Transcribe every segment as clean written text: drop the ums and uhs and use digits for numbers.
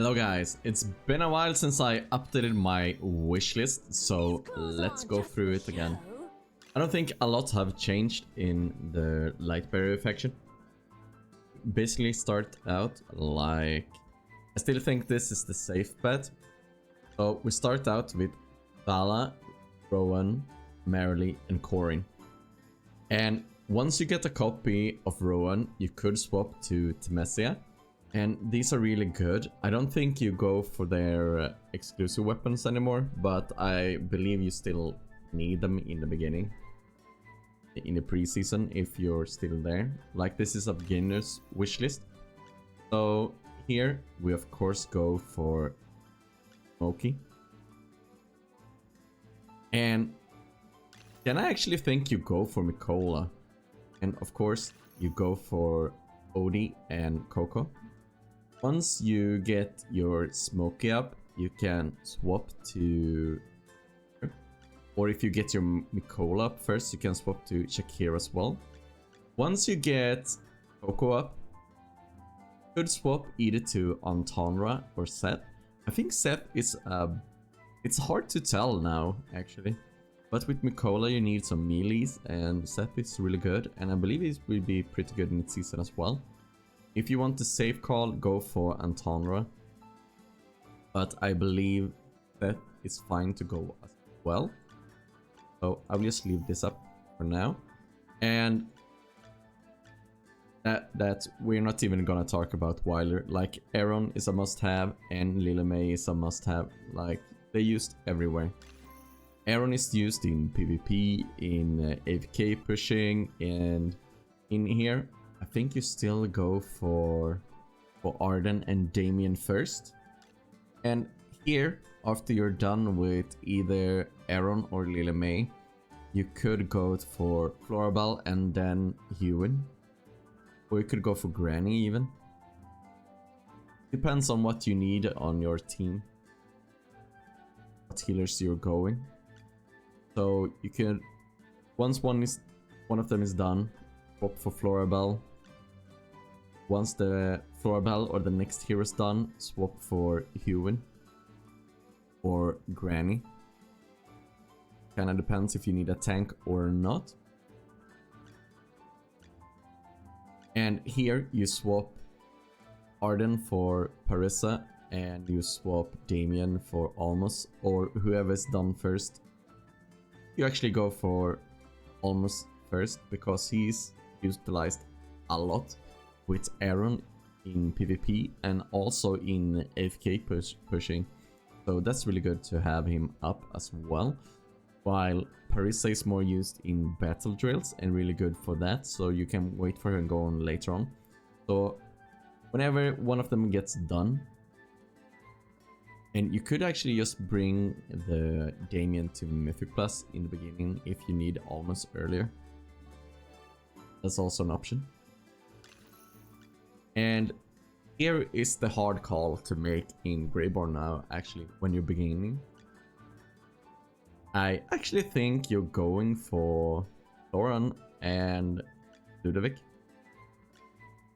Hello guys, it's been a while since I updated my wishlist, so let's go through it again. I don't think a lot have changed in the Lightbearer faction. Basically start out like... I still think this is the safe bet. So we start out with Vala, Rowan, Marilee and Corin. And once you get a copy of Rowan, you could swap to Temesia. And these are really good. I don't think you go for their exclusive weapons anymore, but I believe you still need them in the beginning. In the preseason, if you're still there. Like, this is a beginner's wishlist. So here we of course go for Smokey. And then I actually think you go for Mikola. And of course you go for Odie and Coco. Once you get your Smokey up, you can swap to... Or if you get your Mikola up first, you can swap to Shakira as well. Once you get Coco up, you could swap either to Antonra or Seth. I think Seth is... it's hard to tell now, actually. But with Mikola you need some melees, and Seth is really good. And I believe he will be pretty good in its season as well. If you want the safe call, go for Antonra. But I believe Seth is fine to go as well. So I'll just leave this up for now. And that we're not even gonna talk about Wyler. Like, Aaron is a must-have and Lily May is a must-have. Like, they're used everywhere. Aaron is used in PvP, in AFK pushing, and in here I think you still go for Arden and Damien first. And here, after you're done with either Aaron or Lily May, you could go for Florabelle and then Ewan. Or you could go for Granny even. Depends on what you need on your team. What healers you're going. So you can, once one of them is done, swap for Florabelle. Once the Florabelle or the next hero is done, swap for Ewan or Granny. Kinda depends if you need a tank or not. And here you swap Arden for Parissa, and you swap Damien for Almost, or whoever's done first. You actually go for Almost first because he's utilized a lot with Aaron in PvP and also in AFK pushing. So that's really good to have him up as well. While Parissa is more used in battle drills and really good for that, so you can wait for her and go on later on. So whenever one of them gets done, and you could actually just bring the Damien to Mythic Plus in the beginning if you need Almost earlier. That's also an option. And here is the hard call to make in Graveborn now, actually, when you're beginning. I actually think you're going for Thoran and Ludovic.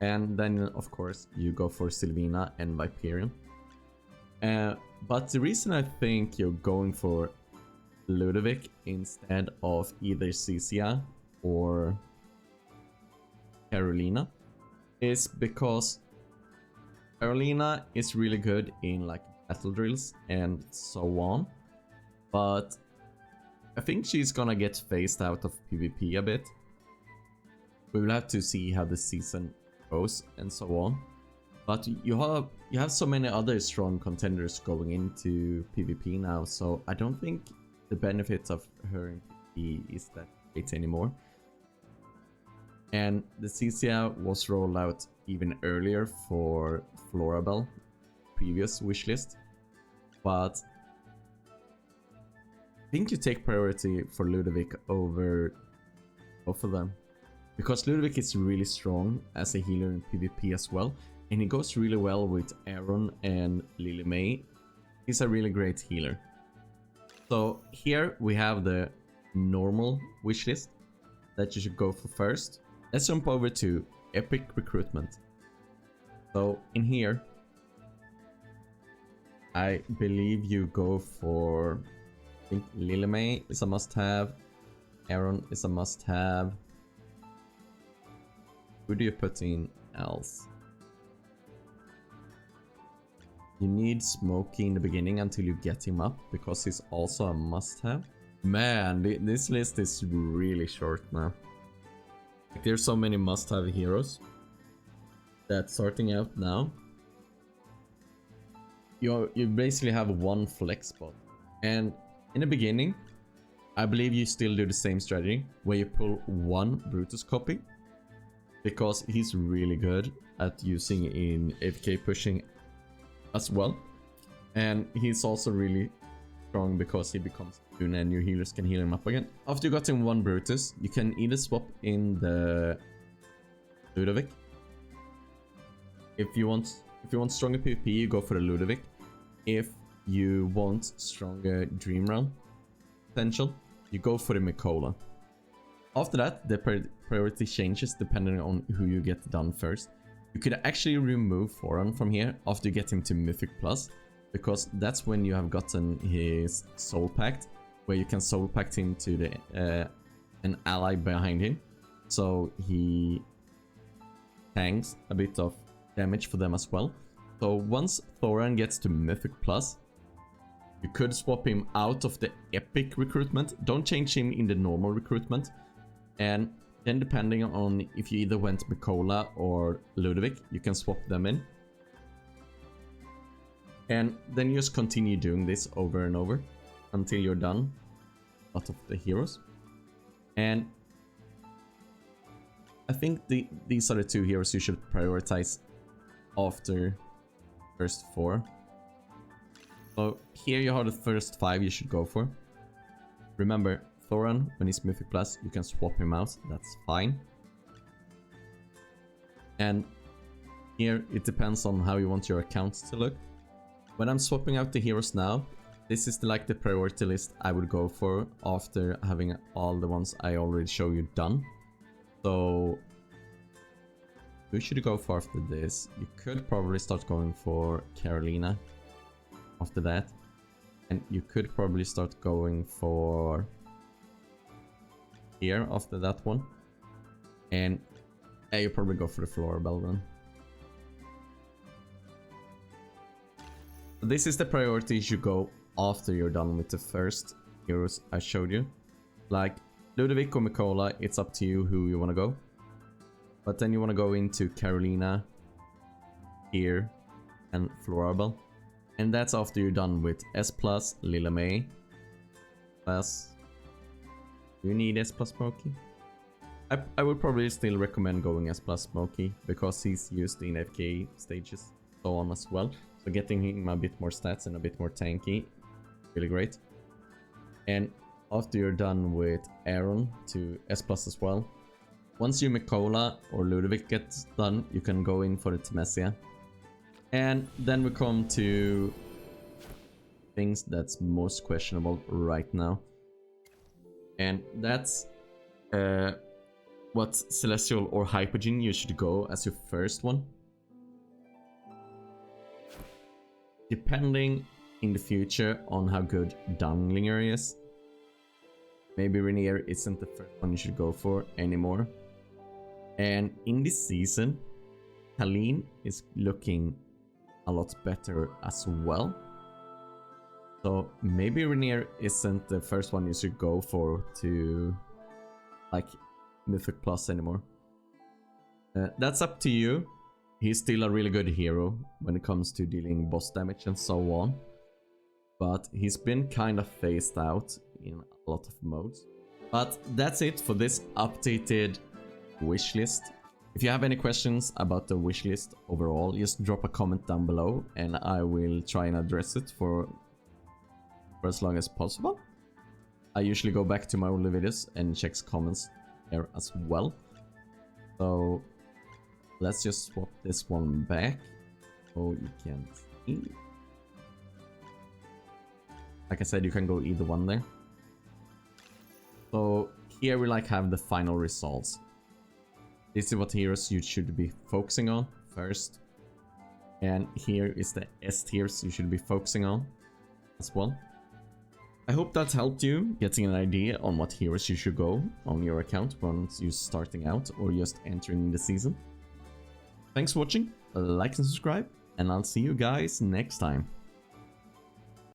And then, of course, you go for Sylvina and Viperion. But the reason I think you're going for Ludovic instead of either Zacess or Carolina is because Carolina is really good in like battle drills and so on, but I think she's gonna get phased out of PvP a bit. We will have to see how the season goes and so on. But you have so many other strong contenders going into PvP now, so I don't think the benefit of her in PvP is that great anymore. And the Zacess was rolled out even earlier for Florabelle, previous wishlist. But I think you take priority for Ludovic over both of them. Because Ludovic is really strong as a healer in PvP as well. And he goes really well with Aaron and Lily May. He's a really great healer. So here we have the normal wishlist that you should go for first. Let's jump over to Epic Recruitment. So in here, I believe you go for, I think Lillemay is a must-have. Aaron is a must-have. Who do you put in else? You need Smokey in the beginning until you get him up, because he's also a must-have. Man, this list is really short now. Like, there's so many must-have heroes that starting out now, you basically have one flex spot. And in the beginning, I believe you still do the same strategy where you pull one Brutus copy, because he's really good at using in AFK pushing as well. And he's also really strong because he becomes immune and your healers can heal him up again. After you got in one Brutus, you can either swap in the Ludovic. If you want stronger PvP, you go for the Ludovic. If you want stronger Dream Run potential, you go for the Mikola. After that, the priority changes depending on who you get done first. You could actually remove Thoran from here after you get him to Mythic Plus, because that's when you have gotten his Soul Pact, where you can Soul Pact him to the an ally behind him, so he tanks a bit of damage for them as well. So once Thoran gets to Mythic Plus, you could swap him out of the epic recruitment. Don't change him in the normal recruitment. And then depending on if you either went Mikola or Ludovic, you can swap them in. And then you just continue doing this over and over until you're done out of the heroes. And I think these are the two heroes you should prioritize after first 4. So here you have the first 5 you should go for. Remember, Thoran, when he's Mythic Plus, you can swap him out, that's fine. And here it depends on how you want your accounts to look. When I'm swapping out the heroes now, this is like the priority list I would go for after having all the ones I already show you done. So who should you go for after this? You could probably start going for Carolina after that. And you could probably start going for here after that one. And you probably go for the Florabelle run. This is the priority you should go after you're done with the first heroes I showed you. Like Ludovic or Mikola, it's up to you who you want to go. But then you want to go into Carolina, here, and Florabelle. And that's after you're done with S+, Lillemay, plus... Do you need S+ Smokey? I would probably still recommend going S+ Smokey, because he's used in AFK stages, so on as well. So getting him a bit more stats and a bit more tanky, really great. And after you're done with Aaron to S+ as well, once you Mikola or Ludovic gets done, you can go in for the Temesia. And then we come to things that's most questionable right now. And that's what Celestial or Hypogean you should go as your first one. Depending in the future on how good Dunglinger is, maybe Rainier isn't the first one you should go for anymore. And in this season, Helene is looking a lot better as well. So maybe Rainier isn't the first one you should go for to like Mythic Plus anymore. That's up to you. He's still a really good hero when it comes to dealing boss damage and so on. But he's been kind of phased out in a lot of modes. But that's it for this updated wishlist. If you have any questions about the wishlist overall, just drop a comment down below and I will try and address it for as long as possible. I usually go back to my older videos and check comments here as well. So let's just swap this one back so you can see. Like I said, you can go either one there. So here we like have the final results. This is what heroes you should be focusing on first. And here is the S tiers you should be focusing on as well. I hope that's helped you getting an idea on what heroes you should go on your account once you're starting out or just entering the season. Thanks for watching, like and subscribe, and I'll see you guys next time.